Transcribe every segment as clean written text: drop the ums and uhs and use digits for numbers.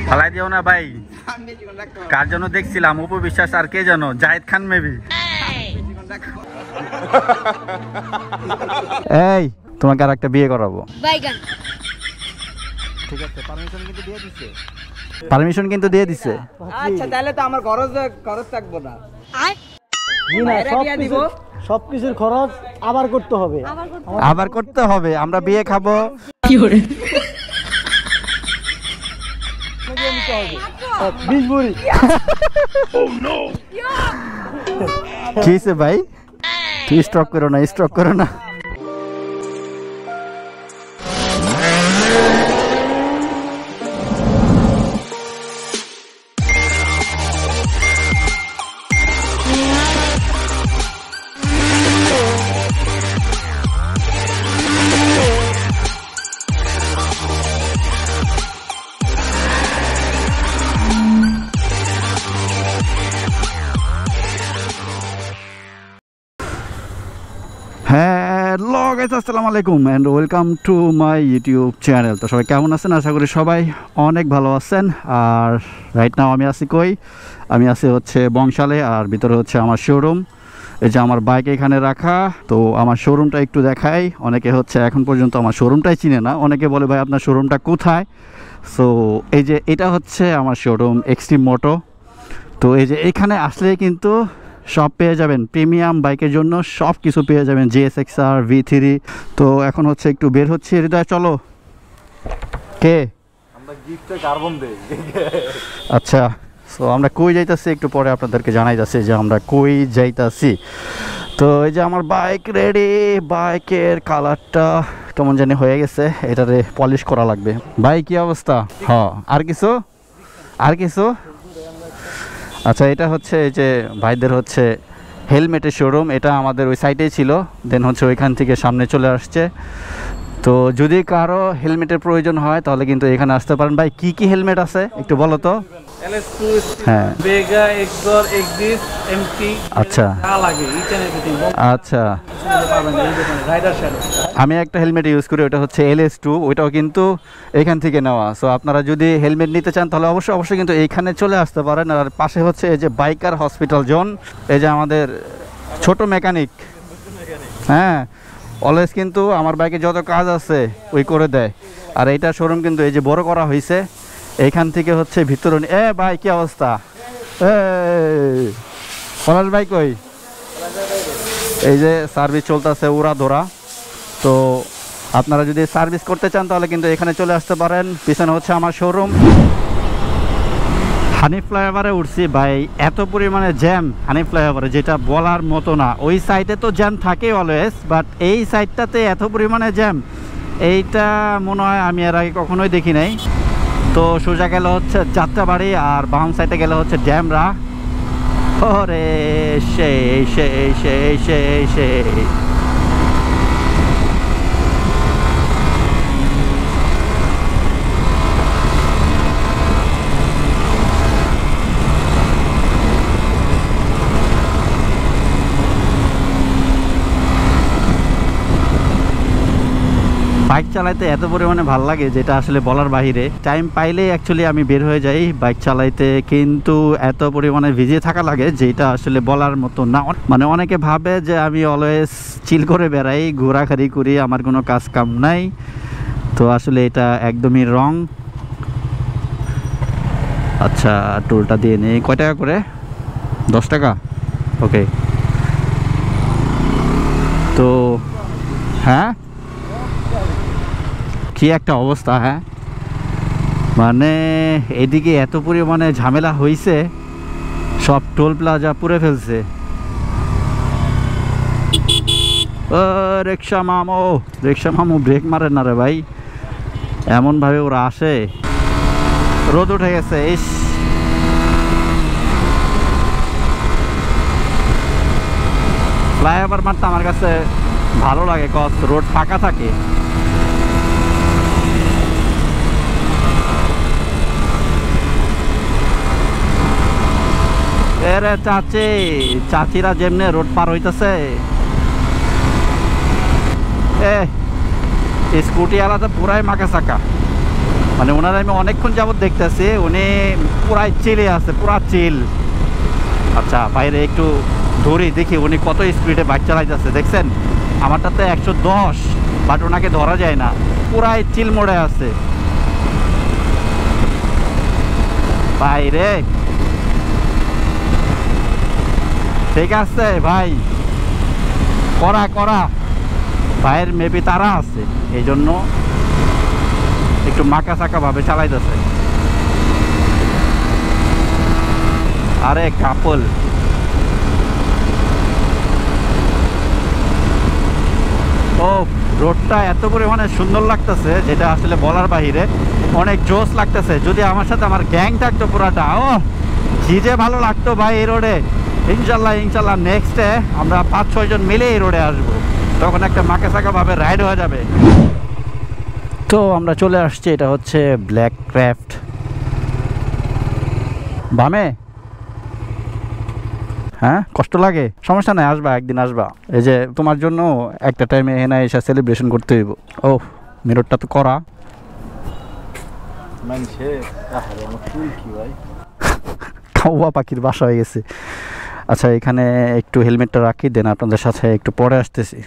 ফালাই দিও না ভাই, কার জন্য দেখছিলাম? অপু বিশ্বাস আর কে জানো, জাহিদ খান মেবি। এই তোমাকে আর একটা বিয়ে করাবো। ঠিক আছে, পারমিশন কিন্তু দিয়ে দিছে। আচ্ছা তাহলে তো আমার খরচ থাকবো না। সবকিছুর খরচ আবার করতে হবে, আবার করতে হবে। আমরা বিয়ে খাবো। কি করে 20 ভরি। কিসে ভাই, তুই স্ট্রক করো না, স্ট্রক করো না। হ্যালো গাইস, আসসালামু আলাইকুম and welcome to my YouTube channel. তো সবাই কেমন আছেন? আশা করি সবাই অনেক ভালো আছেন। আর রাইট নাও আমি আছি কই? আমি আছি হচ্ছে বংশালে, আর ভিতরে হচ্ছে আমার শোরুম। এই যে আমার বাইক এখানে রাখা। তো আমার শোরুমটা একটু দেখাই। অনেকে হচ্ছে এখন পর্যন্ত আমার শোরুমটাই চিনে না, অনেকে বলে ভাই আপনার শোরুমটা কোথায়। সো এই যে এটা হচ্ছে আমার শোরুম এক্সট্রিম মোটো। তো এই যে এখানে আসলে কিন্তু সব পেয়ে যাবেন, প্রিমিয়াম বাইকের জন্য সব কিছু পেয়ে যাবেন, GSX-R V3। তো এখন হচ্ছে একটু বের হচ্ছে। হৃদয় চলো। কে? আমরা গিফটে কার্বন দেই। আচ্ছা, সো আমরা কই যাইতাছি একটু পরে আপনাদেরকে জানাই যাচ্ছে যে আমরা কই যাইতাছি। তো এই যে আমার বাইক রেডি। বাইকের কালারটা কেমন জানি হয়ে গেছে, এটারে পলিশ করা লাগবে। ভাই কি অবস্থা? হ্যাঁ, আর কিছু? আর কিছু? আচ্ছা, এটা হচ্ছে এই যে ভাইদের হচ্ছে হেলমেটের শোরুম। এটা আমাদের ওই সাইডেই ছিল, দেন হচ্ছে ওইখান থেকে সামনে চলে আসছে। তো যদি কারো হেলমেটের প্রয়োজন হয় তাহলে কিন্তু এখানে আসতে পারেন। ভাই কি কি হেলমেট আছে একটু বলো তো। LS2, হ্যাঁ, Vega, Exor, Exis, MT। আচ্ছা যা লাগে ইচ এন্ড এভরিথিং আচ্ছা। পাবেন এই দোকানে, রাইডার শ্যাডো। আমি একটা হেলমেট ইউজ করি, ওটা হচ্ছে LS2, ওইটাও কিন্তু এখান থেকে নেওয়া। সো আপনারা যদি হেলমেট নিতে চান তাহলে অবশ্যই অবশ্যই কিন্তু এইখানে চলে আসতে পারেন। আর পাশে হচ্ছে এই যে বাইকার হসপিটাল জোন। এই যে আমাদের ছোট মেকানিক, হ্যাঁ, অলওয়েজ কিন্তু আমার বাইকে যত কাজ আছে ওই করে দেয়। আর এইটা শোরুম কিন্তু এই যে বড় করা হয়েছে, এইখান থেকে হচ্ছে ভিতরে। ভাই কি অবস্থা? পলাশ ভাই কই? এই যে সার্ভিস চলতেছে উড়া ধরা। তো আপনারা যদি সার্ভিস করতে চান তাহলে কিন্তু এখানে চলে আসতে পারেন। পিছনে হচ্ছে আমার শোরুম। হানি ফ্লাইওভারে উঠছি ভাই, এত পরিমাণে জ্যাম হানি ফ্লাইওভারে যেটা বলার মতো না। ওই সাইডে তো জ্যাম থাকে অলওয়েজ, বাট এই সাইডটাতে এত পরিমাণে জ্যাম, এইটা মনে হয় আমি এর আগে কখনোই দেখি নাই। তো সোজা গেলে হচ্ছে যাত্রাবাড়ি, আর বাম সাইডে গেলে হচ্ছে ড্যামরা। ওরে সেই সেই সেই সেই সেই। বাইক চালাইতে এত পরিমাণে ভালো লাগে যেটা আসলে বলার বাহিরে। টাইম পাইলেই অ্যাকচুয়ালি আমি বের হয়ে যাই বাইক চালাইতে, কিন্তু এত পরিমাণে ভিজে থাকা লাগে যেটা আসলে বলার মতো না। মানে অনেকে ভাবে যে আমি অলওয়েজ চিল করে বেড়াই, ঘোরাঘুরি করি, আমার কোনো কাজ কাম নাই। তো আসলে এটা একদমই রং। আচ্ছা, টোলটা দিয়ে নেই। কয় টাকা করে? 10 টাকা। ওকে। তো হ্যাঁ, কি একটা অবস্থা। হ্যাঁ, মানে এদিকে এত পরিমাণে ঝামেলা হয়েছে, সব টোল প্লাজা পুরে ফেলছে। রিক্সা মামু, রিক্সা মামু ব্রেক মারে না রে ভাই, এমনভাবে ওরা আসে। রোদ উঠে গেছে। ইস, ফ্লাইওভার মারতে আমার কাছে ভালো লাগে, কজ রোড ফাঁকা থাকে। এরে চাচি, চাচিরা যেমনে রোড পার হইতেছে। স্কুটি আলাদা পুরাই মাকা চাকা, মানে ওনার আমি অনেকক্ষণ যাবত দেখতেছি উনি পুরাই চিলে আছে, পুরা চিল। আচ্ছা বাইরে একটু ধরি দেখি উনি কত স্পিডে বাইক চালাইতেছে। দেখছেন আমারটাতে 110, বাট ওনাকে ধরা যায় না, পুরাই চিল মোড়ে আছে বাইরে। ঠিক আছে ভাই, করা করা ভাইয়ের মেবি তারা আছে, এই জন্য একটু মাকা চাকা ভাবে চালাইতেছে। আরে কাপল, ও রোডটা এত পরিমাণে সুন্দর লাগতেছে যেটা আসলে বলার বাহিরে, অনেক জোস লাগতেছে। যদি আমার সাথে আমার গ্যাং থাকতো পুরাটা, ও কি যে ভালো লাগতো ভাই এই রোডে। ইনশাল্লাহ ইনশাল্লাহ নেক্সটে আমরা 5-6 জন মিলে এই রোডে আসবো, তখন একটা মাকা চাকা ভাবে রাইড হয়ে যাবে। তো আমরা চলে আসছি, এটা হচ্ছে ব্ল্যাক ক্রাফট। বামে হ্যাঁ কষ্ট লাগে, সমস্যা নাই, আসবা একদিন আসবা। এই যে তোমার জন্য একটা টাইমে এখানে এসে সেলিব্রেশন করতে হইব। ও মিররটা তো করা, মানছে আমার চুল কি ভাই, কাউয়া পাখির বাসা হয়ে গেছে। আচ্ছা এখানে একটু হেলমেটটা রাখি, দেন আপনাদের সাথে একটু পরে আসতেছি।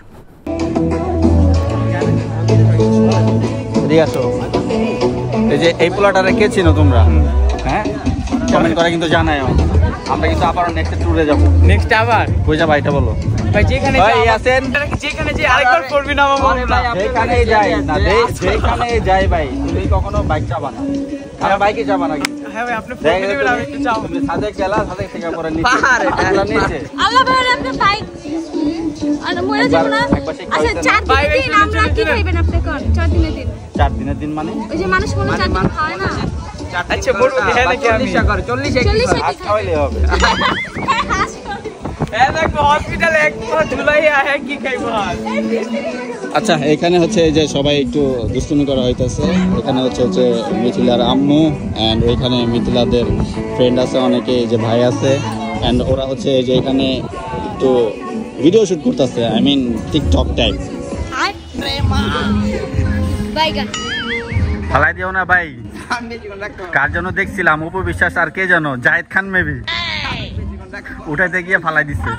এই যে এই পোলাটারে কে চিনো তোমরা? হ্যাঁ কমেন্ট করে কিন্তু জানাই, আমরা কিন্তু আবার নেক্সট ট্যুরে যাব। নেক্সট আবার কই যাবা এটা বলো ভাই, যেখানে ভাই আছেন, যেখানে যে আরেকবার করবি না মামা। যেখানে যাই না যেখানে যাই ভাই, তুমি কখনো বাইক চাবা না, আমার বাইকে যাবা না। হ্যাঁ ভাই, আপনি ফোন দিবেন, আমি একটু চাও। তুমি সাদেক গেলা, সাদেক থেকে পরে নিচে নিচে আল্লাহ ভাই আপনি বাইক আর মরে যাব না। আচ্ছা 4 দিন আমরা কি খাইবেন আপনি কোন 4 দিনের দিন? 4 দিনের দিন মানে ওই যে মানুষ কোন 4 দিন খায় না। আচ্ছা বড় হ্যাঁ নাকি আমি 40 আজ খাওয়াইলে হবে। হ্যাঁ দেখো হসপিটালে একবার জুলাই আহে কি খাইবো আজ। আচ্ছা এখানে হচ্ছে যে সবাই একটু দুষ্টুমি করা হইতেছে। এখানে হচ্ছে মিথিলার আম্মু অ্যান্ড ওইখানে মিথিলাদের ফ্রেন্ড আছে অনেকে, যে ভাই আছে, অ্যান্ড ওরা হচ্ছে যে এখানে একটু ভিডিও শুট করতেছে, আই মিন টিকটক টাইপ। আর প্রেমা বাইগা ফালাই দিও না ভাই, কার জন্য দেখছিলাম, অপু বিশ্বাস আর কে জানো, জাহিদ খান মেবি উঠাইতে গিয়ে ফালাই দিচ্ছে।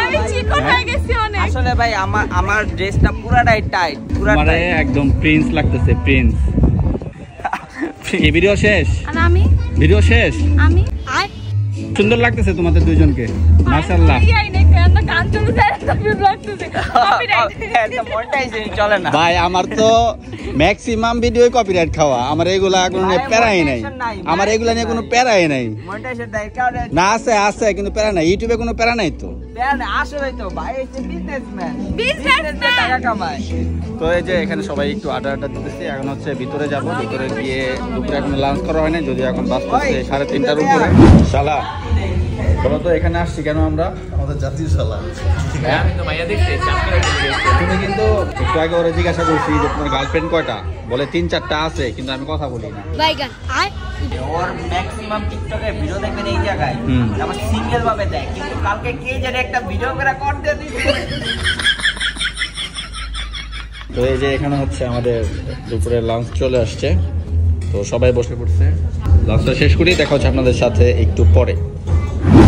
আমি চিকন হয়ে গেছি অনেক। আসলে ভাই আমার ড্রেসটা পুরাটাই টাইট, মানে একদম প্রিন্স লাগতেছে, প্রিন্স। এই ভিডিও শেষ, আর আমি ভিডিও শেষ, আমি আর সুন্দর লাগতেছে তোমাদের দুইজনকে, মাশাআল্লাহ। গান চলতে যায় তো ভিউ লাগতেছে কপিরাইট মনিটাইজেশন চলে না ভাই আমার তো ম্যাক্সিমাম ভিডিও কপিরাইট খাওয়া, আমার এগুলা কোনো প্যারাই নাই, আমার এগুলা নিয়ে কোনো প্যারাই নাই। মনিটাইজেশন দেয় কারণ না আছে আছে কিন্তু প্যারা নাই, ইউটিউবে কোনো প্যারা নাই তো। আসলে তো ভাই হচ্ছে বিজনেসম্যান, বিজনেসম্যান টাকা কামায়। তো এই যে এখানে সবাই একটু আড্ডা দিতেছি, এখন হচ্ছে ভিতরে যাব, ভিতরে গিয়ে দুপুরে এখন লাঞ্চ করা হয় না, যদিও এখন বাজতেছে 3:30টার উপরে। শালা বলো তো এখানে আসছি কেন আমরা? আমাদের জাতীয় শালা। তুমি কিন্তু একটু আগে ওরা জিজ্ঞাসা করছি যে তোমার গার্লফ্রেন্ড কয়টা, বলে 3-4টা আছে, কিন্তু আমি কথা বলি না। বাইগা আর ওর ম্যাক্সিমাম টিকটকে ভিডিও দেখবেন এই জায়গায়, আমার সিঙ্গেল ভাবে দেয়, কিন্তু কালকে কে জানে একটা ভিডিও করে করতে দিচ্ছে। তো এই যে এখানে হচ্ছে আমাদের দুপুরে লাঞ্চ চলে আসছে, তো সবাই বসে পড়ছে, লাঞ্চটা শেষ করি, দেখা হচ্ছে আপনাদের সাথে একটু পরে।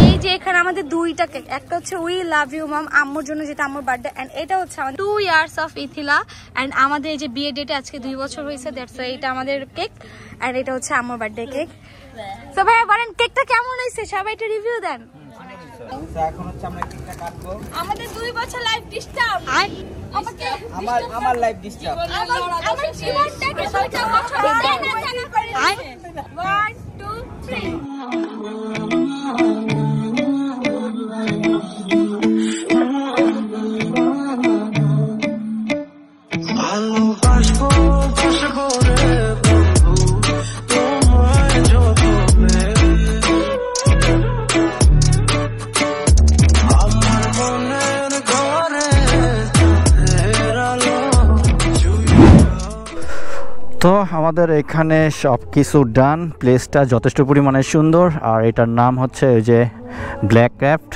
এই যে এখানে আমাদের দুইটা কেক, একটা হচ্ছে উই লাভ ইউ মাম আম্মুর জন্য, যেটা আম্মুর বার্থডে, এন্ড এটা হচ্ছে আমাদের 2 ইয়ার্স অফ ইথিলা, এন্ড আমাদের এই যে বিয়ে ডেটে আজকে 2 বছর হয়েছে, দ্যাটস এটা আমাদের কেক, এন্ড এটা হচ্ছে আম্মুর বার্থডে কেক। তো ভাইয়া বলেন কেকটা কেমন হয়েছে, সবাই একটা রিভিউ দেন। এখন হচ্ছে আমরা কেকটা কাটবো। আমাদের 2 বছর লাইফ ডিস্টার্ব আর আমাকে আমার লাইফ ডিস্টার্ব। আমার জীবনটাকে 2 বছর দেয় না জানা করে 1 2 3 তো আমাদের এখানে সব কিছু ডান, প্লেসটা যথেষ্ট পরিমাণে সুন্দর, আর এটার নাম হচ্ছে ওই যে ব্ল্যাক ক্রাফট।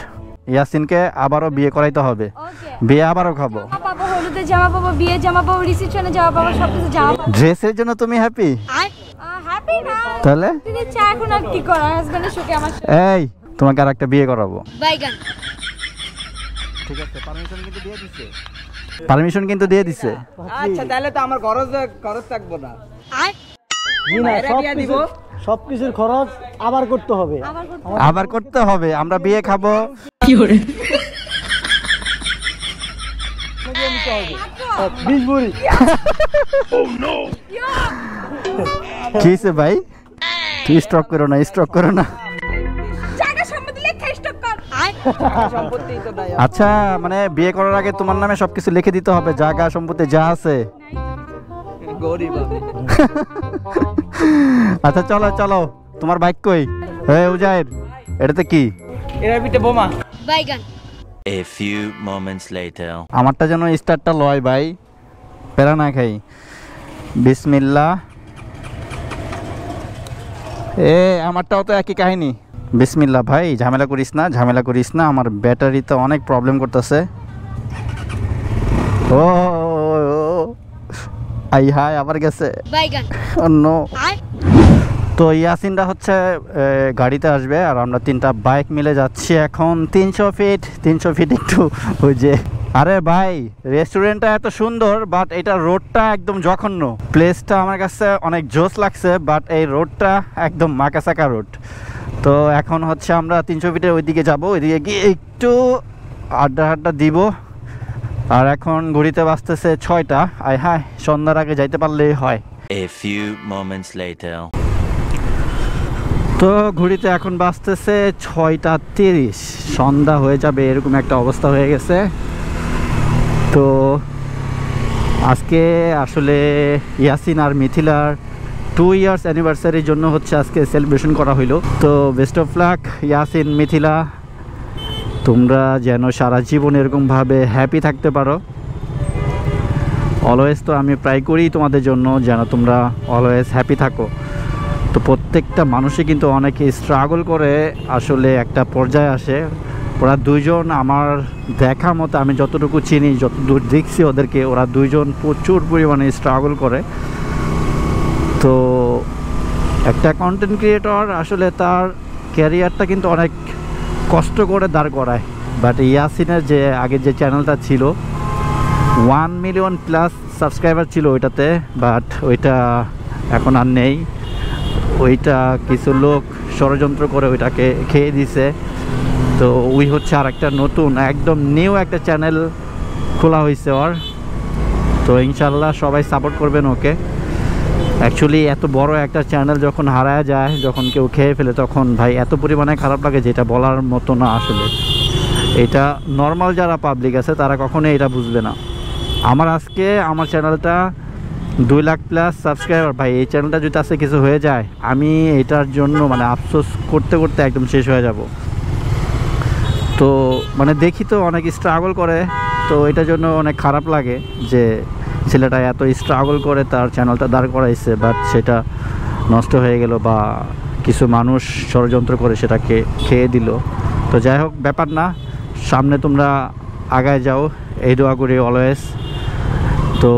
ইয়াসিনকে আবারও বিয়ে করাইতে হবে, ওকে বিয়ে আবারও খাবো। পাবো হলুদের জামা পাবো, বিয়ের জামা পাবো, রিসেপশনে জামা পাবো, সবকিছু জামা পাবো। ড্রেসের জন্য তুমি হ্যাপি? হ্যাপি না তাহলে দিদি চা এখন আর কি করার, হাজবেন্ডের সুখে আমার সুখ। এই তোমাকে আর একটা বিয়ে করাবো। বাইগান ঠিক আছে, পারমিশন কিন্তু দিয়ে দিছে। পারমিশন কিন্তু দিয়ে দিছে। আচ্ছা তাহলে তো আমার খরচ থাকবো না। জি না, সবকিছুর খরচ আবার করতে হবে। আবার করতে হবে, আমরা বিয়ে খাবো। কি করে 20 ভরি। কি হয়েছে ভাই? তুই স্ট্রক করো না, স্ট্রক করো না। জায়গা সম্পত্তি লেখা স্টক কর। সম্পত্তি তো নাই। আচ্ছা, মানে বিয়ে করার আগে তোমার নামে সবকিছু লিখে দিতে হবে, জায়গা সম্পত্তি যা আছে। গরিব আমি। আচ্ছা চলো চলো, তোমার বাইক কই? এই উজাইর, এটাতে কি? এর ভিতরে বোমা। বাইগান A few moments later. আমারটা যেন স্টারটা লয় ভাই, পেরা না খাই। বিসমিল্লাহ। আমারটাও তো একই কাহিনী। বিসমিল্লাহ ভাই, ঝামেলা করিস না, ঝামেলা করিস না, আমার ব্যাটারিতে অনেক প্রবলেম করতেছে। ও আই হাই, আবার গেছে। বাইগান অন্য তো ইয়াসিনটা হচ্ছে গাড়িতে আসবে, আর আমরা 3টা বাইক মিলে যাচ্ছি এখন 300 ফিট একটু ওই যে। আরে ভাই, রেস্টুরেন্টটা এত সুন্দর, বাট এটা রোডটা একদম জঘন্য। প্লেসটা আমার কাছে অনেক জোস লাগছে, বাট এই রোডটা একদম মাকাসাকা রোড। তো এখন হচ্ছে আমরা 300 ফিটের ওইদিকে যাব, ওইদিকে গিয়ে একটু আড্ডা দিব। আর এখন ঘড়িতে বাজতেছে 6টা। আয় হায়, সন্ধ্যার আগে যাইতে পারলেই হয়। A few moments later. তো ঘড়িতে এখন বাজতেছে 6:30, সন্ধ্যা হয়ে যাবে এরকম একটা অবস্থা হয়ে গেছে। তো আজকে আসলে ইয়াসিন আর মিথিলার 2 ইয়ার্স অ্যানিভার্সারির জন্য হচ্ছে আজকে সেলিব্রেশন করা হইলো। তো best of luck Yasin, Mithila, তোমরা যেন সারা জীবন এরকমভাবে হ্যাপি থাকতে পারো। অলওয়েজ তো আমি প্রায় করি তোমাদের জন্য যেন তোমরা অলওয়েজ হ্যাপি থাকো। তো প্রত্যেকটা মানুষই কিন্তু অনেকে স্ট্রাগল করে আসলে একটা পর্যায়ে আসে। ওরা দুইজন আমার দেখা মতো, আমি যতটুকু চিনি, যতদূর দেখছি ওদেরকে, ওরা দুইজন প্রচুর পরিমাণে স্ট্রাগল করে। তো একটা কন্টেন্ট ক্রিয়েটর আসলে তার ক্যারিয়ারটা কিন্তু অনেক কষ্ট করে দাঁড় করায়। বাট ইয়াসিনের যে আগে যে চ্যানেলটা ছিল 1 মিলিয়ন প্লাস সাবস্ক্রাইবার ছিল ওইটাতে, বাট ওইটা এখন আর নেই। ওইটা কিছু লোক ষড়যন্ত্র করে ওইটাকে খেয়ে দিছে। তো ওই হচ্ছে আর একটা নতুন একদম নিউ একটা চ্যানেল খোলা হয়েছে ওর। তো ইনশাল্লাহ সবাই সাপোর্ট করবেন ওকে। অ্যাকচুয়ালি এত বড় একটা চ্যানেল যখন হারায় যায়, যখন কেউ খেয়ে ফেলে, তখন ভাই এত পরিমাণে খারাপ লাগে যেটা বলার মতো না আসলে। এটা নর্মাল যারা পাবলিক আছে তারা কখনোই এটা বুঝবে না। আমার আজকে আমার চ্যানেলটা 2 লাখ প্লাস সাবস্ক্রাইবার। ভাই এই চ্যানেলটা যদি আজকে কিছু হয়ে যায়, আমি এটার জন্য মানে আফসোস করতে করতে একদম শেষ হয়ে যাব। তো মানে দেখি তো অনেক স্ট্রাগল করে, তো এটার জন্য অনেক খারাপ লাগে যে ছেলেটা এত স্ট্রাগল করে তার চ্যানেলটা দাঁড় করাইছে, বাট সেটা নষ্ট হয়ে গেল বা কিছু মানুষ ষড়যন্ত্র করে সেটাকে খেয়ে দিল। তো যাই হোক, ব্যাপার না, সামনে তোমরা আগায় যাও, এই দোয়া করি অলওয়েজ। তো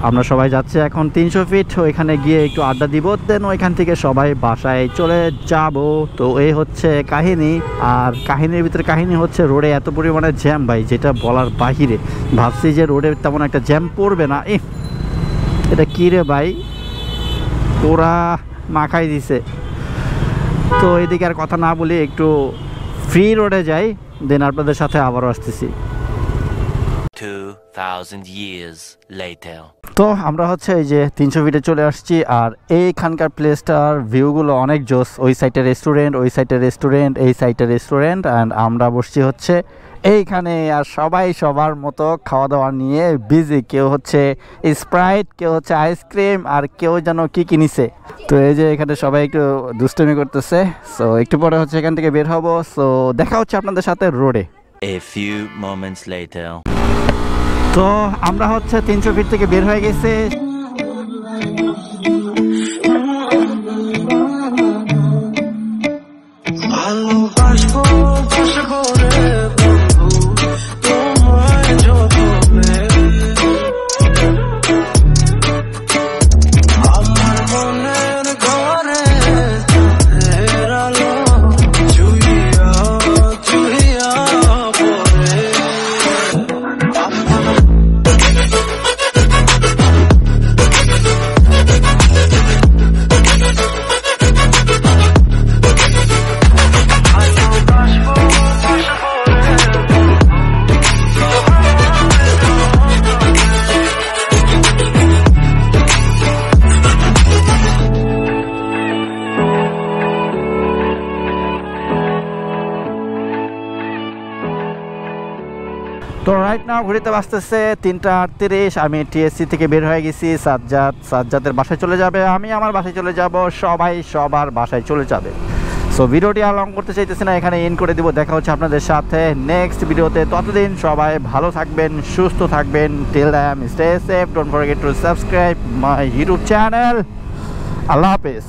আমরা সবাই যাচ্ছি এখন 300 ফিট, ওইখানে গিয়ে একটু আড্ডা দিব, দেন ওইখান থেকে সবাই বাসায় চলে যাব। তো এই হচ্ছে কাহিনী। আর কাহিনীর ভিতরে কাহিনী হচ্ছে রোডে এত পরিমাণে জ্যাম ভাই, যেটা বলার বাহিরে। ভাবছি যে রোডে তেমন একটা জ্যাম পড়বে না, এটা কী রে ভাই, তোরা মাখাই দিছে। তো এদিকে আর কথা না বলি একটু ফ্রি রোডে যাই, দেন আপনাদের সাথে আবারও আসতেছি। 2000 years later. তো আমরা হচ্ছে এই যে 300 ফিটে চলে আসছি, আর এইখানকার প্লেসটার ভিউগুলো অনেক জোস। ওই সাইডে রেস্টুরেন্ট, ওই সাইডে রেস্টুরেন্ট, এই সাইডে রেস্টুরেন্ট, অ্যান্ড আমরা বসছি হচ্ছে এইখানে। আর সবাই সবার মতো খাওয়া দাওয়া নিয়ে বিজি। কেউ হচ্ছে স্প্রাইট, কেউ হচ্ছে আইসক্রিম, আর কেউ যেন কি কিনেছে। তো এই যে এখানে সবাই একটু দুষ্টুমি করতেছে। সো একটু পরে হচ্ছে এখান থেকে বের হবো। সো দেখা হচ্ছে আপনাদের সাথে রোডে। A few moments later. তো আমরা হচ্ছে 300 ফিট থেকে বের হয়ে গেছে। রাইট নাও ঘুরিতে বাজতেছে 3:38। আমি টিএসসি থেকে বের হয়ে গেছি। সাজ্জাদের বাসায় চলে যাবে, আমি আমার বাসায় চলে যাব, সবাই সবার বাসায় চলে যাবে। সো ভিডিওটি আর লং করতে চাইতেছি না, এখানে এন্ড করে দিব। দেখা হচ্ছে আপনাদের সাথে নেক্সট ভিডিওতে। ততদিন সবাই ভালো থাকবেন, সুস্থ থাকবেন। Till then stay safe, don't forget to subscribe my YouTube channel. আল্লাহ হাফেজ।